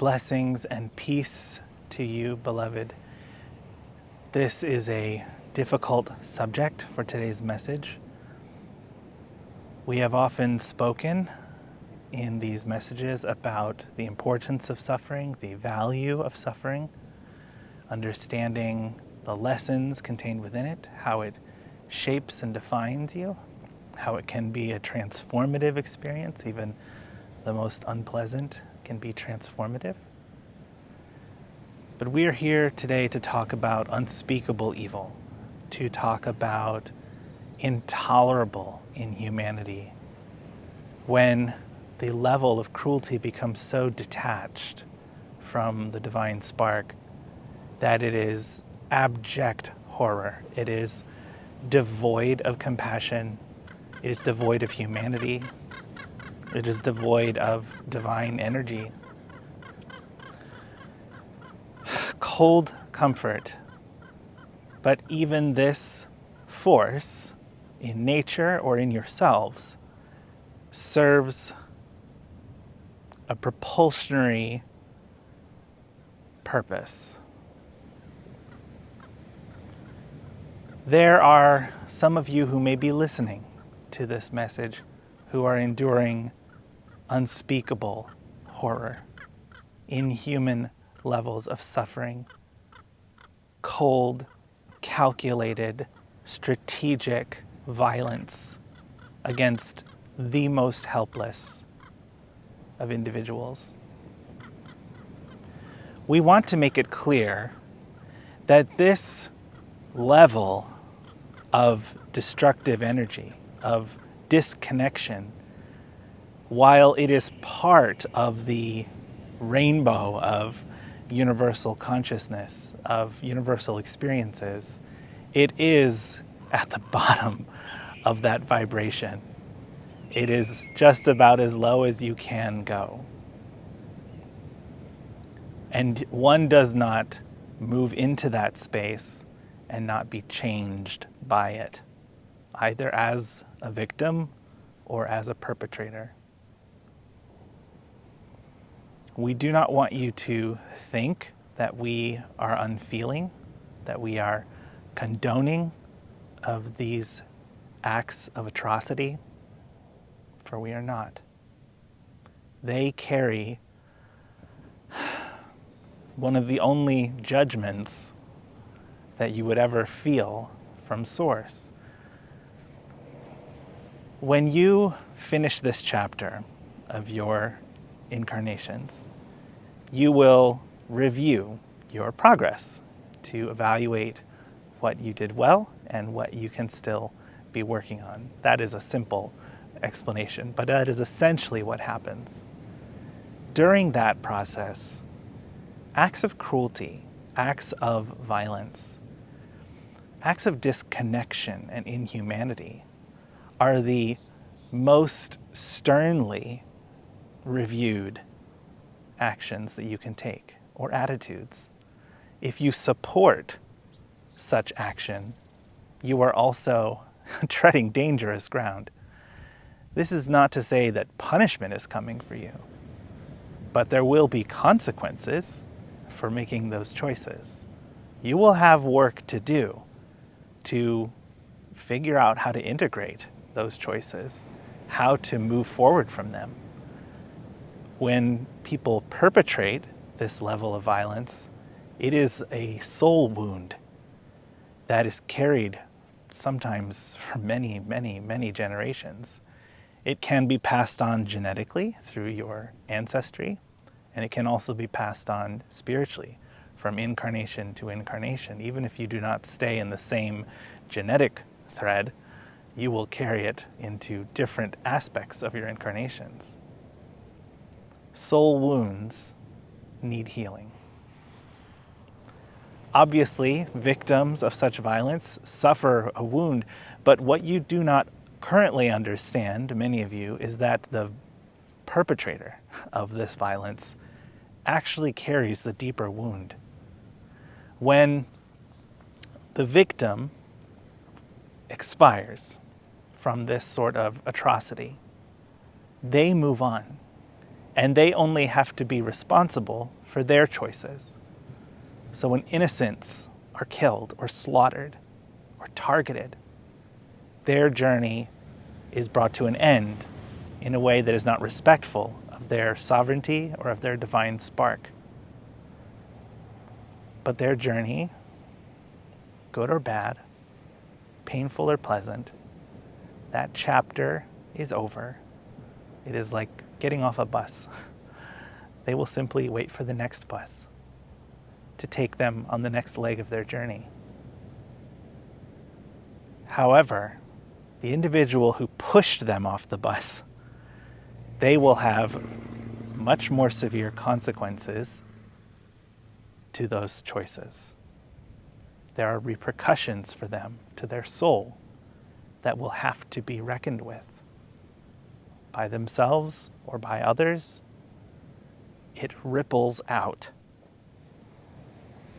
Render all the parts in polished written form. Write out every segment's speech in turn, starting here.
Blessings and peace to you, beloved. This is a difficult subject for today's message. We have often spoken in these messages about the importance of suffering, the value of suffering, understanding the lessons contained within it, how it shapes and defines you, how it can be a transformative experience, even the most unpleasant can be transformative. But we are here today to talk about unspeakable evil, to talk about intolerable inhumanity, when the level of cruelty becomes so detached from the divine spark that it is abject horror. It is devoid of compassion. It is devoid of humanity. It is devoid of divine energy. Cold comfort. But even this force in nature or in yourselves serves a propulsionary purpose. There are some of you who may be listening to this message who are enduring unspeakable horror, inhuman levels of suffering, cold, calculated, strategic violence against the most helpless of individuals. We want to make it clear that this level of destructive energy, of disconnection, while it is part of the rainbow of universal consciousness, of universal experiences, it is at the bottom of that vibration. It is just about as low as you can go. And one does not move into that space and not be changed by it, either as a victim or as a perpetrator. We do not want you to think that we are unfeeling, that we are condoning of these acts of atrocity, for we are not. They carry one of the only judgments that you would ever feel from Source. When you finish this chapter of your incarnations, you will review your progress to evaluate what you did well and what you can still be working on. That is a simple explanation, but that is essentially what happens. During that process, acts of cruelty, acts of violence, acts of disconnection and inhumanity are the most sternly reviewed actions that you can take, or attitudes. If you support such action, you are also treading dangerous ground. This is not to say that punishment is coming for you, but there will be consequences for making those choices. You will have work to do to figure out how to integrate those choices, how to move forward from them. When people perpetrate this level of violence, it is a soul wound that is carried sometimes for many, many, many generations. It can be passed on genetically through your ancestry, and it can also be passed on spiritually from incarnation to incarnation. Even if you do not stay in the same genetic thread, you will carry it into different aspects of your incarnations. Soul wounds need healing. Obviously, victims of such violence suffer a wound, but what you do not currently understand, many of you, is that the perpetrator of this violence actually carries the deeper wound. When the victim expires from this sort of atrocity, they move on and they only have to be responsible for their choices. So when innocents are killed or slaughtered or targeted, their journey is brought to an end in a way that is not respectful of their sovereignty or of their divine spark. But their journey, good or bad, painful or pleasant, that chapter is over. It is like getting off a bus. They will simply wait for the next bus to take them on the next leg of their journey. However, the individual who pushed them off the bus, they will have much more severe consequences to those choices. There are repercussions for them, to their soul, that will have to be reckoned with by themselves or by others. It ripples out,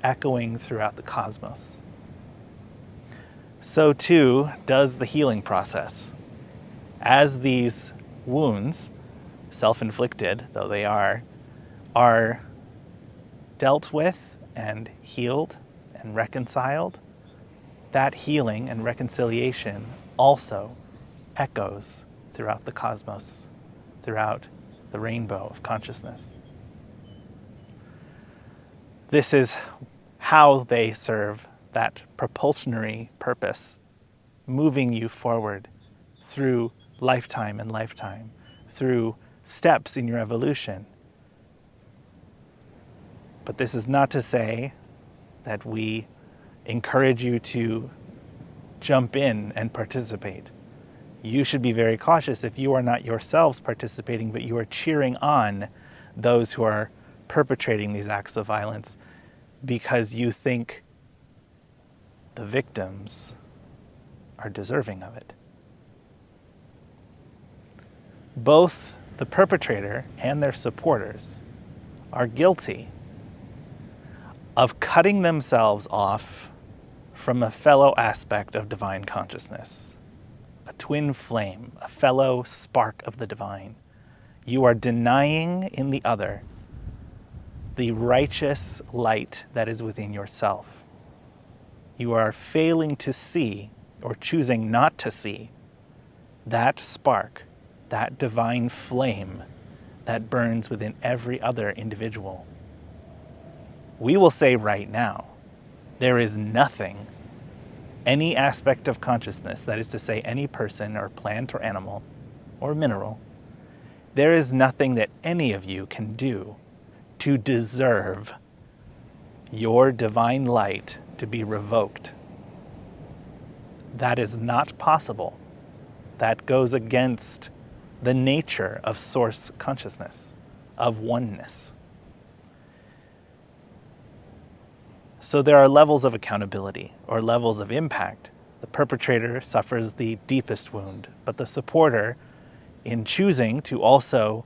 echoing throughout the cosmos. So too does the healing process. As these wounds, self-inflicted though they are dealt with and healed and reconciled, that healing and reconciliation also echoes throughout the cosmos, throughout the rainbow of consciousness. This is how they serve that propulsionary purpose, moving you forward through lifetime and lifetime, through steps in your evolution. But this is not to say that we encourage you to jump in and participate. You should be very cautious if you are not yourselves participating, but you are cheering on those who are perpetrating these acts of violence because you think the victims are deserving of it. Both the perpetrator and their supporters are guilty of cutting themselves off from a fellow aspect of divine consciousness, a twin flame, a fellow spark of the divine. You are denying in the other the righteous light that is within yourself. You are failing to see, or choosing not to see, that spark, that divine flame that burns within every other individual. We will say right now, there is nothing, any aspect of consciousness, that is to say any person or plant or animal or mineral, there is nothing that any of you can do to deserve your divine light to be revoked. That is not possible. That goes against the nature of source consciousness, of oneness. So there are levels of accountability or levels of impact. The perpetrator suffers the deepest wound, but the supporter, in choosing to also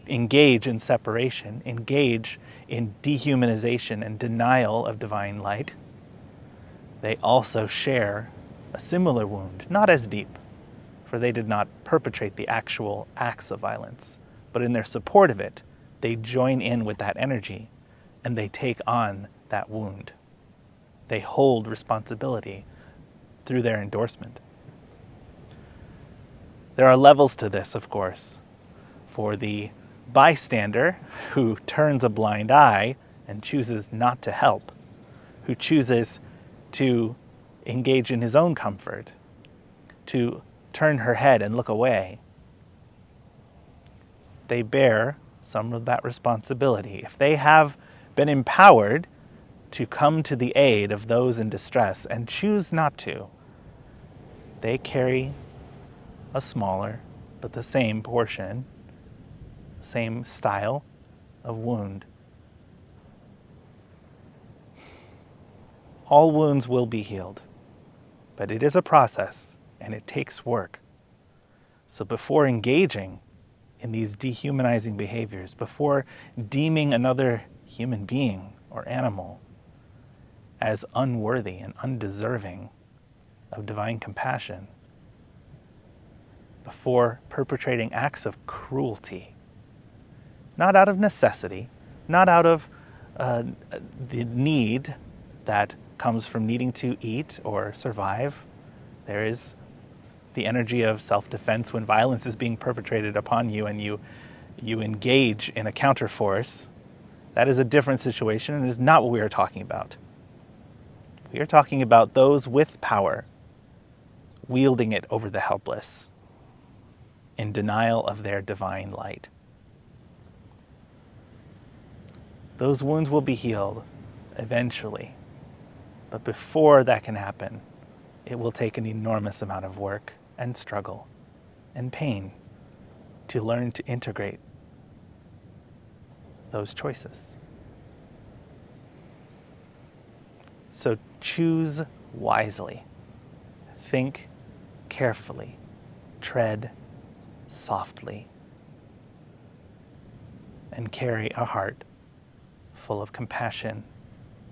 engage in separation, engage in dehumanization and denial of divine light, they also share a similar wound, not as deep, for they did not perpetrate the actual acts of violence, but in their support of it, they join in with that energy and they take on that wound. They hold responsibility through their endorsement. There are levels to this, of course. For the bystander who turns a blind eye and chooses not to help, who chooses to engage in his own comfort, to turn her head and look away, they bear some of that responsibility. If they have been empowered to come to the aid of those in distress and choose not to, they carry a smaller but the same portion, same style of wound. All wounds will be healed, but it is a process and it takes work. So before engaging in these dehumanizing behaviors, before deeming another human being or animal as unworthy and undeserving of divine compassion, before perpetrating acts of cruelty not out of necessity, not out of the need that comes from needing to eat or survive. There is the energy of self-defense when violence is being perpetrated upon you and you engage in a counterforce. That is a different situation and is not what we are talking about. We are talking about those with power wielding it over the helpless in denial of their divine light. Those wounds will be healed eventually, but before that can happen, it will take an enormous amount of work and struggle and pain to learn to integrate those choices. So choose wisely, think carefully, tread softly, and carry a heart full of compassion,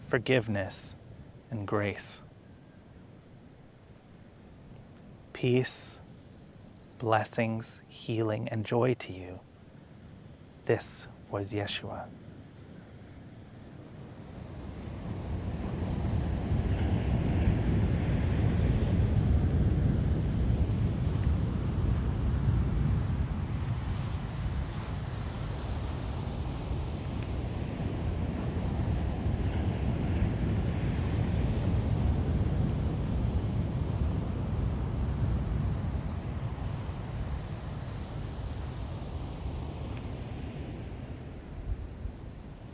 forgiveness, and grace. Peace, blessings, healing, and joy to you. This was Yeshua.